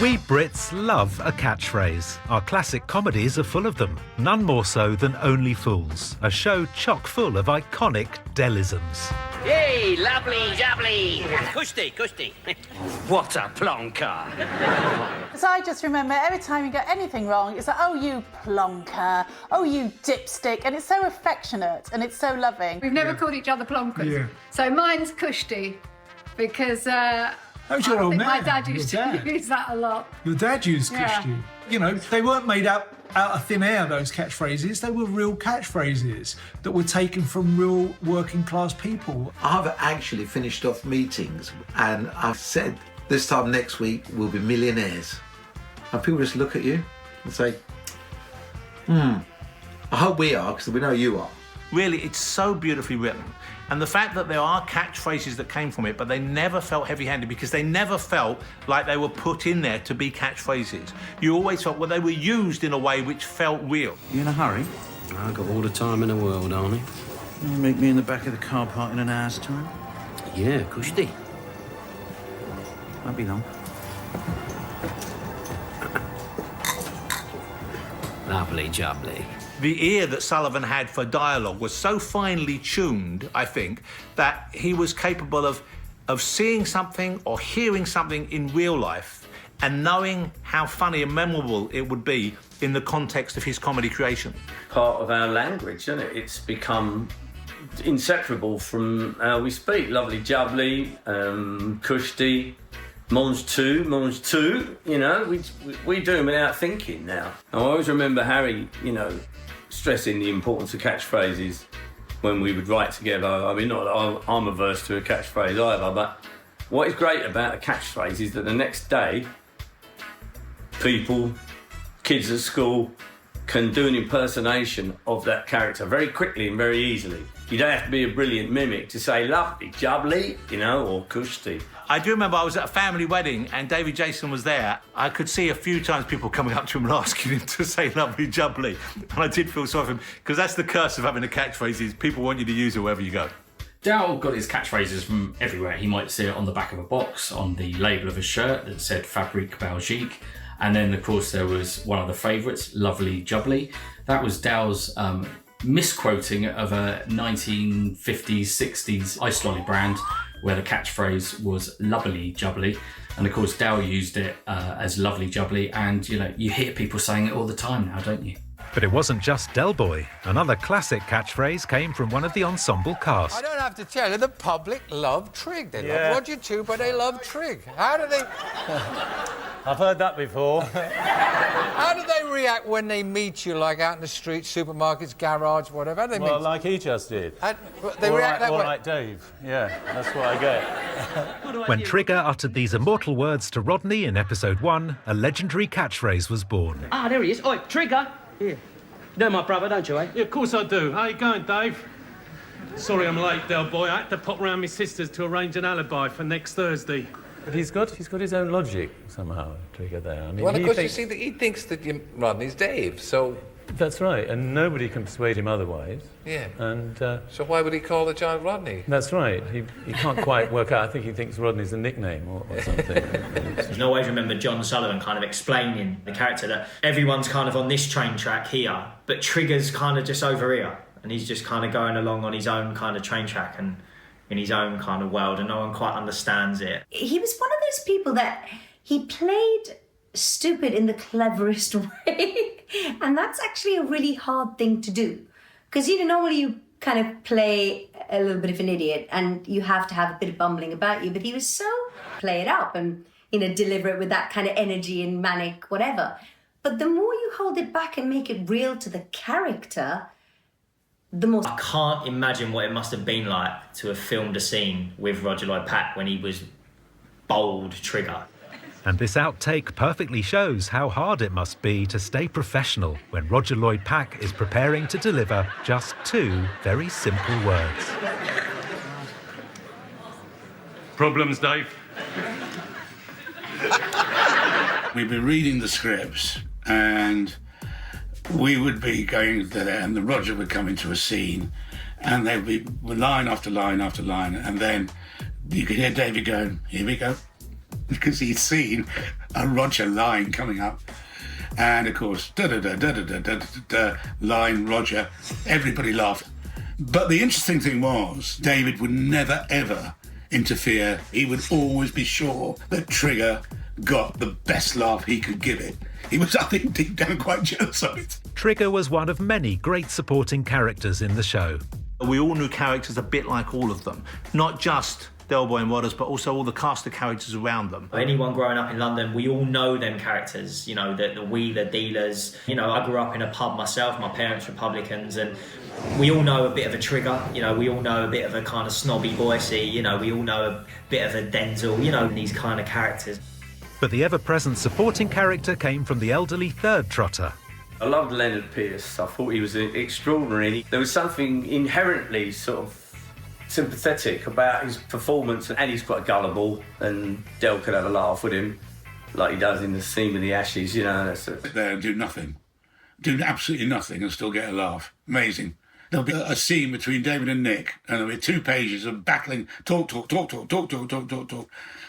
We Brits love a catchphrase. Our classic comedies are full of them. None more so than Only Fools, a show chock full of iconic Delisms. Hey, lovely, jubbly. Cushy, cushy. What a plonker. So I just remember every time you get anything wrong, it's like, oh, you plonker, oh, you dipstick, and it's so affectionate and it's so loving. We've never called each other plonkers. Yeah. So mine's Kushti, because Who's your old man? my dad used Your to dad. use that a lot. Your dad used Yeah. Kushti. You know, they weren't made up out of thin air, those catchphrases. They were real catchphrases that were taken from real working class people. I've actually finished off meetings and I've said this time next week we'll be millionaires. And people just look at you and say, I hope we are, because we know you are. Really, it's so beautifully written. And the fact that there are catchphrases that came from it, but they never felt heavy-handed because they never felt like they were put in there to be catchphrases. You always felt, well, they were used in a way which felt real. You in a hurry? I've got all the time in the world, Arnie. You meet me in the back of the car park in an hour's time? Yeah, Kushti. Won't be long. Lovely jubbly. The ear that Sullivan had for dialogue was so finely tuned, I think, that he was capable of seeing something or hearing something in real life and knowing how funny and memorable it would be in the context of his comedy creation. Part of our language, isn't it? It's become inseparable from how we speak. Lovely jubbly, Kushti, mange tu, you know, we do them without thinking now. I always remember Harry, you know, stressing the importance of catchphrases when we would write together. I mean, not that I'm averse to a catchphrase either, but what is great about a catchphrase is that the next day, people, kids at school, can do an impersonation of that character very quickly and very easily. You don't have to be a brilliant mimic to say lovely, jubbly, you know, or Kushti. I do remember I was at a family wedding and David Jason was there. I could see a few times people coming up to him and asking him to say lovely jubbly. And I did feel sorry for him, because that's the curse of having a catchphrase, is people want you to use it wherever you go. Dow got his catchphrases from everywhere. He might see it on the back of a box, on the label of a shirt that said Fabrique Belgique. And then, of course, there was one of the favourites, Lovely Jubbly. That was Dow's misquoting of a 1950s, 60s ice lolly brand where the catchphrase was Lubbly Jubbly. And, of course, Dow used it as Lovely Jubbly. And, you know, you hear people saying it all the time now, don't you? But it wasn't just Del Boy. Another classic catchphrase came from one of the ensemble cast. I don't have to tell you, the public love Trig. They love Roger too, but they love Trig. How do they... I've heard that before. How do they react when they meet you, like out in the street, supermarkets, garage, whatever? How do they meet? Like he just did. They react that way? All right, Dave. Yeah, that's what I get. When Trigger uttered these immortal words to Rodney in episode 1, a legendary catchphrase was born. Ah, there he is. Oi, Trigger. Here. You know my brother, don't you, eh? Yeah, of course I do. How you going, Dave? Sorry I'm late, Del Boy. I had to pop round my sister's to arrange an alibi for next Thursday. But he's got his own logic somehow, Trigger there. I mean, Well, of course, you see, that he thinks that Rodney's Dave, so... That's right, and nobody can persuade him otherwise. Yeah. And so why would he call the child Rodney? that's right. He can't quite work out. I think he thinks Rodney's a nickname or something. I always remember John Sullivan kind of explaining the character that everyone's kind of on this train track here, but Trigger's kind of just over here, and he's just kind of going along on his own kind of train track and in his own kind of world, and no one quite understands it. He was one of those people that he played stupid in the cleverest way. And that's actually a really hard thing to do. Because, you know, normally you kind of play a little bit of an idiot and you have to have a bit of bumbling about you. But he was so play it up and, you know, deliver it with that kind of energy and manic whatever. But the more you hold it back and make it real to the character, the more... I can't imagine what it must have been like to have filmed a scene with Roger Lloyd Pack when he was bold Trigger. And this outtake perfectly shows how hard it must be to stay professional when Roger Lloyd Pack is preparing to deliver just 2 very simple words. Problems, Dave? We'd be reading the scripts and we would be going there and the Roger would come into a scene and there'd be line after line after line, and then you could hear David going, here we go. Because he'd seen a Roger line coming up. And of course, line Roger. Everybody laughed. But the interesting thing was, David would never, ever interfere. He would always be sure that Trigger got the best laugh he could give it. He was, I think, deep down quite jealous of it. Trigger was one of many great supporting characters in the show. We all knew characters a bit like all of them, not just Del Boy and Wadders, but also all the cast of characters around them. Anyone growing up in London, we all know them characters, you know, the wheeler dealers. You know, I grew up in a pub myself, my parents Republicans, and we all know a bit of a Trigger, you know, we all know a bit of a kind of snobby Boycey, you know, we all know a bit of a Denzel, you know, these kind of characters. But the ever-present supporting character came from the elderly third trotter. I loved Leonard Pierce. I thought he was extraordinary. There was something inherently sort of sympathetic about his performance, and he's quite gullible, and Del could have a laugh with him, like he does in the scene with the Ashes, you know. There and do nothing. Do absolutely nothing and still get a laugh. Amazing. There'll be a scene between David and Nick, and there'll be 2 pages of battling, talk.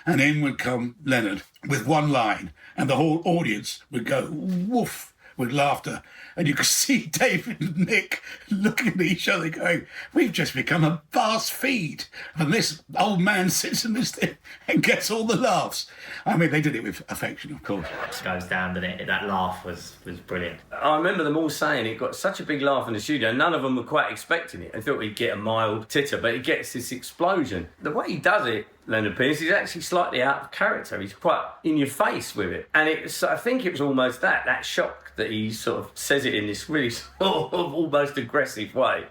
And in would come Leonard with one line, and the whole audience would go woof with laughter. And you could see David and Nick looking at each other going, we've just become a vast feed. And this old man sits in this thing and gets all the laughs. I mean, they did it with affection, of course. It goes down, didn't it? That laugh was brilliant. I remember them all saying it got such a big laugh in the studio. None of them were quite expecting it. They thought he'd get a mild titter, but he gets this explosion. The way he does it, Leonard Pierce, is actually slightly out of character. He's quite in your face with it. And I think it was almost that shock that he sort of says it in this really sort of almost aggressive way.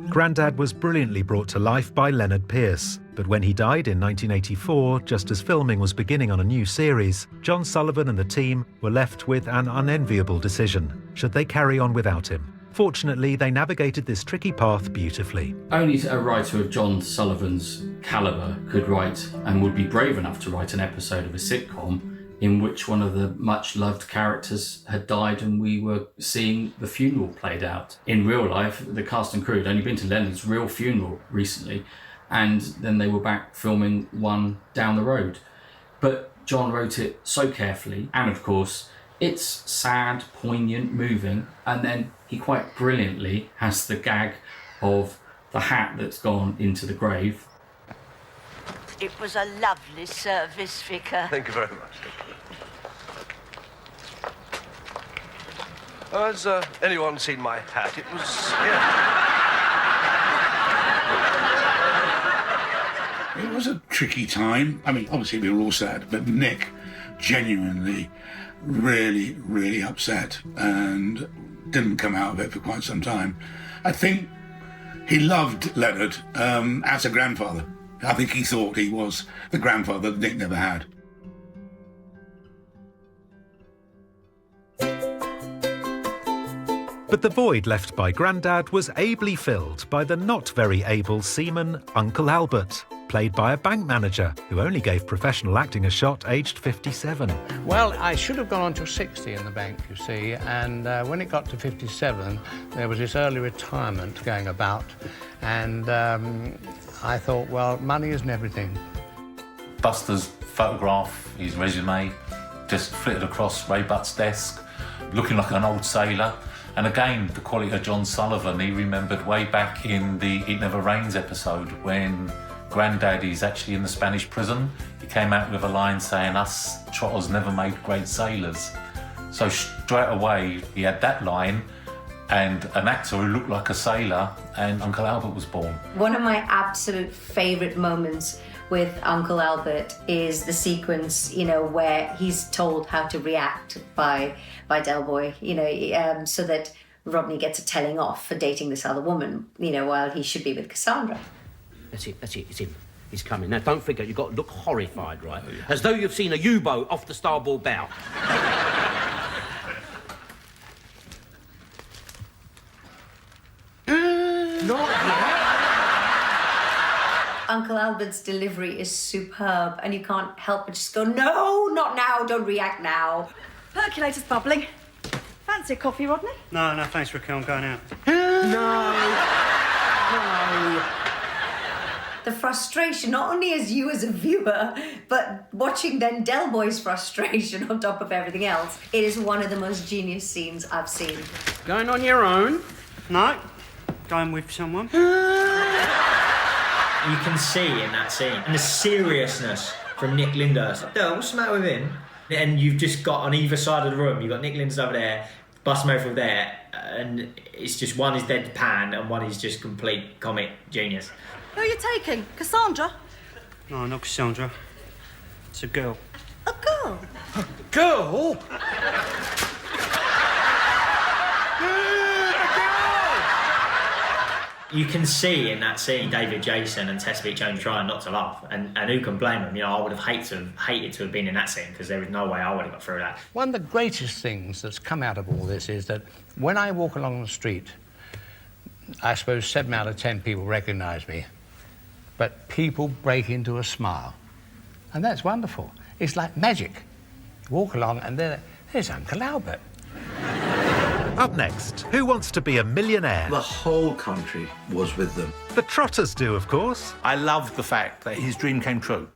Granddad was brilliantly brought to life by Leonard Pierce, but when he died in 1984, just as filming was beginning on a new series, John Sullivan and the team were left with an unenviable decision. Should they carry on without him? Fortunately, they navigated this tricky path beautifully. Only a writer of John Sullivan's calibre could write and would be brave enough to write an episode of a sitcom in which one of the much-loved characters had died and we were seeing the funeral played out. In real life, the cast and crew had only been to Leonard's real funeral recently, and then they were back filming one down the road. But John wrote it so carefully, and of course, it's sad, poignant, moving, and then he quite brilliantly has the gag of the hat that's gone into the grave. It was a lovely service, Vicar. Thank you very much. Has anyone seen my hat? It was here. It was a tricky time. I mean, obviously we were all sad, but Nick genuinely really, really upset and didn't come out of it for quite some time. I think he loved Leonard as a grandfather. I think he thought he was the grandfather that Nick never had. But the void left by Grandad was ably filled by the not very able seaman Uncle Albert, played by a bank manager who only gave professional acting a shot aged 57. Well, I should have gone on to 60 in the bank, you see, and when it got to 57, there was this early retirement going about, and I thought, well, money isn't everything. Buster's photograph, his resume, just flitted across Ray Butt's desk, looking like an old sailor. And again, the quality of John Sullivan, he remembered way back in the It Never Rains episode when Granddad is actually in the Spanish prison. He came out with a line saying, us trotters never made great sailors. So straight away, he had that line and an actor who looked like a sailor, and Uncle Albert was born. One of my absolute favourite moments with Uncle Albert is the sequence, you know, where he's told how to react by Del Boy, you know, so that Rodney gets a telling off for dating this other woman, you know, while he should be with Cassandra. That's it, it's him. He's coming. Now, don't forget, you've got to look horrified, right? As though you've seen a U-boat off the starboard bow. Not yet. Uncle Albert's delivery is superb, and you can't help but just go, no, not now, don't react now. Percolator's bubbling. Fancy a coffee, Rodney? No, thanks, Raquel. I'm going out. No. the frustration, not only as you as a viewer, but watching then Del Boy's frustration on top of everything else. It is one of the most genius scenes I've seen. Going on your own? No. Going with someone? You can see in that scene, and the seriousness from Nick Lyndhurst. Del, what's the matter with him? And you've just got on either side of the room, you've got Nick Lyndhurst over there, Bus Mayfield there, and it's just one is deadpan and one is just complete comic genius. Who are you taking? Cassandra? No, not Cassandra. It's a girl. A girl? Girl? You can see in that scene David Jason and Tess Jones trying not to laugh, and who can blame them? You know, I would have hated to have been in that scene because there was no way I would have got through that. One of the greatest things that's come out of all this is that when I walk along the street, I suppose 7 out of 10 people recognise me, but people break into a smile, and that's wonderful. It's like magic. Walk along and there's Uncle Albert. Up next, who wants to be a millionaire? The whole country was with them. The Trotters do, of course. I love the fact that his dream came true.